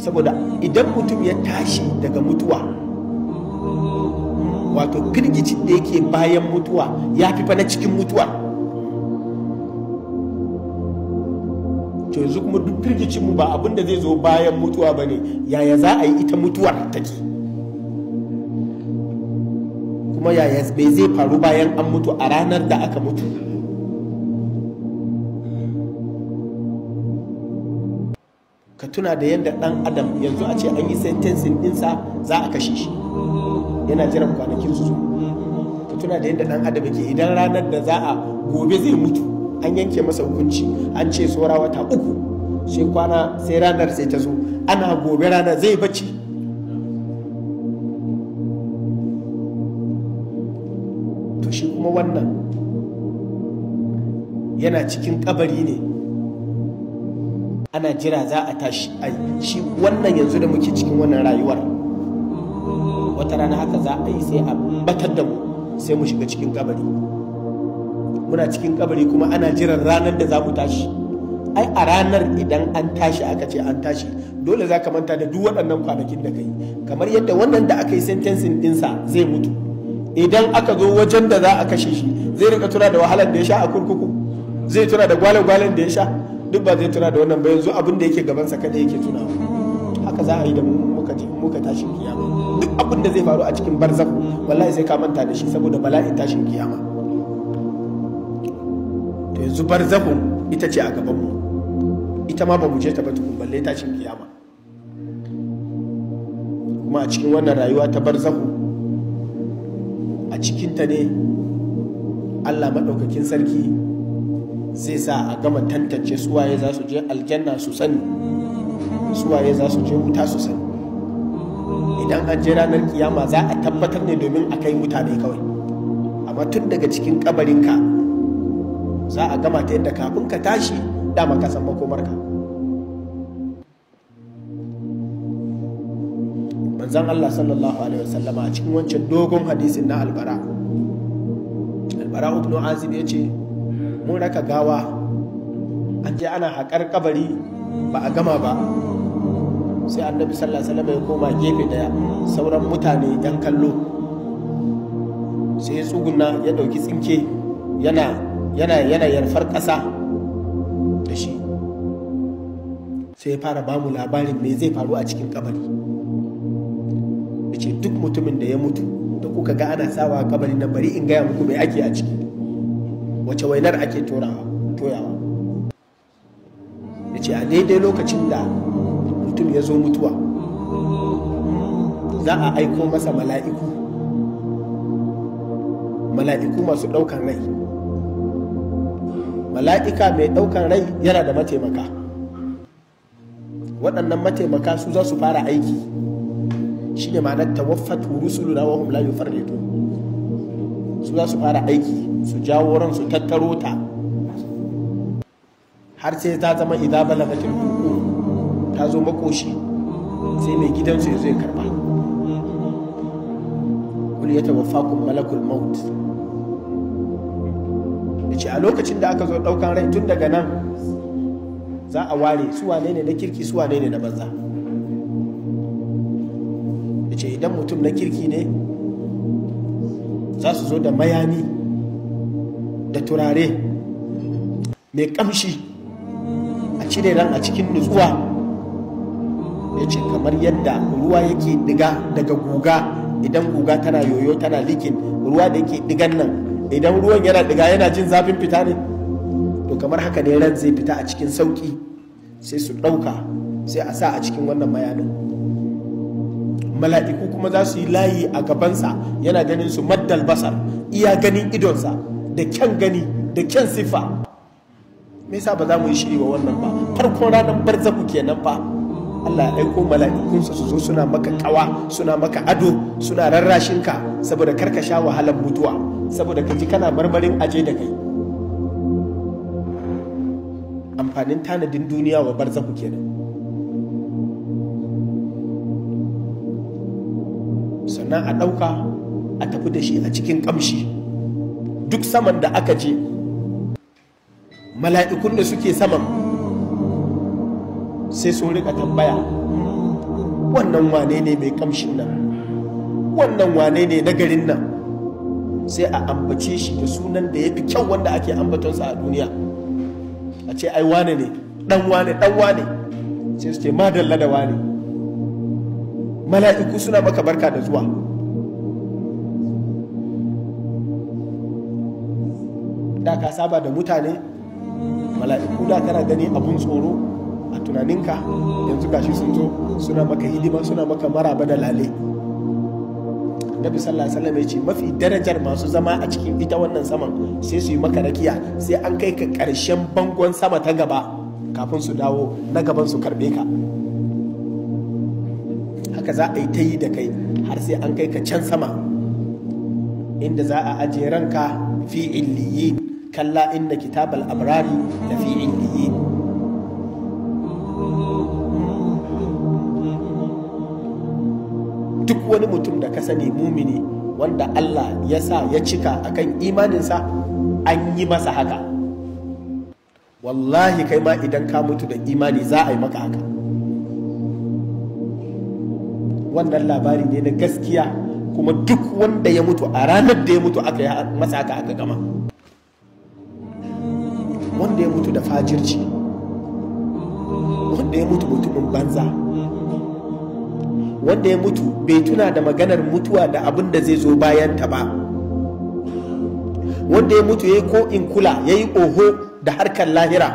saboda idan mutum ya tashi daga mutuwa, wato firgicin da yake bayan mutuwa ya fi fa na cikin mutuwa. To yanzu kuma duk firgicin mu ba abin da zai zo bayan mutuwa ba ne, yaya za a yi ita mutuwar take, kuma yaya bai zai faru bayan an mutu a ranar da aka mutu. Ka tuna da yadda ɗan adam yanzu a ce an yi sentencing ɗinsa za a kashe shi, yana jiran kwanakin su. Ka tuna da yadda ɗan adam yake, idan ranar da za a gobe zai mutu an yanke masa hukunci, an ce saura wata 3 sai ranar sai ta zo, ana gobe ranar zai bacci. To shi kuma wannan yana cikin kabari ne, ana jira za a tashi. Shi wannan yanzu da muke cikin wannan rayuwar, wata rana haka za a yi sai a batar da mu, sai mu shiga cikin kabari. Muna cikin kabari kuma ana jiran ranar da za mu tashi. Ai a ranar idan an tashi aka ce an tashi, dole za ka manta da duk waɗannan kwanakin da ka yi. Kamar yadda wannan da aka yi sentencing ɗinsa zai mutu, idan aka zo wajen da za a kashe shi zai rika tuna da wahalar da ya sha a kurkuku, zai tuna da gwale-gwalen da ya sha, duk ba zai tuna da wannan ba. Yanzu abin da yake gabansa kada yake tunawa. Haka za a yi da muka tashin kiyama. Duk abin da zai faru a cikin barzakh wallahi sai ka manta da shi saboda bala'in tashin kiyama. To yanzu barzakhun ita ce a gabanmu, ita ma ba mu je ta ba tukun balle tashin kiyama. Kuma a cikin wannan rayuwa ta barzakhu, a cikinta ne Allah maɗaukakin sarki zai sa a gama tantance suwaye za su je aljanna su sani, suwaye za su je wuta su sani. Idan an je ranar kiyama za a tabbatar ne domin a kai mutane kawai, amma tun daga cikin kabarinka za a gama ta yadda kafin ka tashi dama ka san makomarka. Manzon Allah sallallahu alaihi wasallama a cikin wancan dogon hadisin na albara ibn azib ya ce, mun raka gawa an je ana haƙar kabari ba a gama ba, sai annabi sallallahu alaihi wasallam ya koma gefe daya, sauran mutane yan kallo, sai ya tsuguna ya dauki tsinke yana yarfar ƙasa da shi, sai ya fara bamu labarin me zai faru a cikin kabari. Ya ce duk mutumin da ya mutu da kuka ga ana sawa kabari na, bari in gaya muku me ake a ciki, wace wainar ake toyawa. Ya ce a daidai lokacin da mutum ya zo mutuwa za a aiko masa mala'iku masu ɗaukan rai. Mala'ika mai ɗaukan rai yana da mataimaka, waɗannan mataimaka su za su fara aiki. Shi ne ma'anar tawaffatu rusuluna wa hum la yufarritu. Su za su fara aiki, su jawo ran, su tattaro ta har sai ta zama idza balagatil hulqum, ta zo makoshi, sai mai gidansu ya zo ya karba. Kul yatawaffakum malakul maut. Yace a lokacin da aka zo daukan rai, tun daga nan za a ware su wane ne na kirki, su wane ne na banza. Yace idan mutum na kirki ne za su zo da mayami da turare mai kamshi, a cire ran a cikin nutsuwa. Ya ce kamar yadda ruwa yake diga daga guga, idan guga tana yoyo tana likin, ruwa da yake digan nan idan ruwan yana diga yana jin zafin fita ne, to kamar haka ne ran zai fita a cikin sauki. Sai su ɗauka sai a sa a cikin wannan mayanin. Mala'iku kuma za su yi layi a gabansa, yana ganin su maddal basar, iya ganin idonsa da kyan gani da kyan siffa. Me yasa ba za mu yi shiri wa wannan ba? Farkon ranar barzaku kenan fa. Allah ya aiko mala'ikunsa su zo suna maka kawa, suna maka ado, suna rarrashinka saboda karka sha wahalar mutuwa, saboda ka ji kana marmarin aje da kai. Amfanin tanadin duniya wa barzaku kenan. Sannan a ɗauka a tafi da shi a cikin ƙamshi. Duk saman da aka je, mala'ikun da suke saman sai sun rika tambaya, wannan wane ne mai kamshin nan, wannan wane ne na garin nan, sai a ambace shi da sunan da ya fi kyau wanda ake ambatonsa a duniya, a ce ai wane ne, dan wane, dan wane, sai su ce madalla da wane. Mala'iku suna maka barka da zuwa. Da ka saba da mutane, mala'iku da kana gani abun tsoro a tunaninka, yanzu gashi sun zo suna maka hidima, suna maka maraba da lale. Nabi sallallahu alaihi wasallam ya ce mafi darajar masu zama a cikin ita wannan saman sai su yi maka rakiya, sai an kai ka ƙarshen bangon sama ta gaba kafin su dawo na gaban su karbe ka. Haka za a yi ta yi da kai har sai an kai ka can sama inda za a ajiye ranka fi illiyin, kalla inda kitabal abrari da fi illiyin. Duk wani mutum da ka sani mumini wanda Allah ya sa ya cika akan imaninsa, an yi masa haka. Wallahi kai ma idan ka mutu da imani za a yi maka haka. Wannan labari ne na gaskiya, kuma duk wanda ya mutu a ranar da ya mutu aka yi masa haka aka gama. Wanda ya mutu da fajirci, wanda ya mutu mutumin banza, wanda ya mutu bai tuna da maganar mutuwa da abin da zai zo bayan ta ba, wanda ya mutu ya yi ko in kula, ya yi oho da harkar lahira,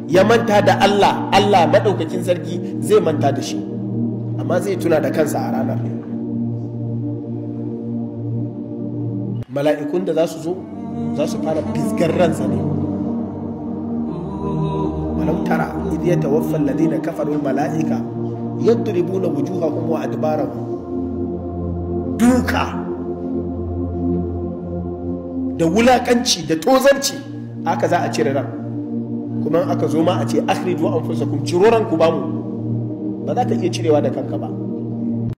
ya manta da Allah, Allah maɗaukakin sarki zai manta da shi, amma zai tuna da kansa a ranar. Mala'ikun da za su zo za su fara fisgar ransa ne. Walau tara idh yatawaffa alladhina kafaru al-mala'ika yadribuna wujuhahum wa adbarahum. Duka da wulakanci da tozarci haka za a cire ran, kuma aka zo ma a ce akhriju anfusakum, ciro ranku ba mu, ba za ka iya cirewa da kanka ba.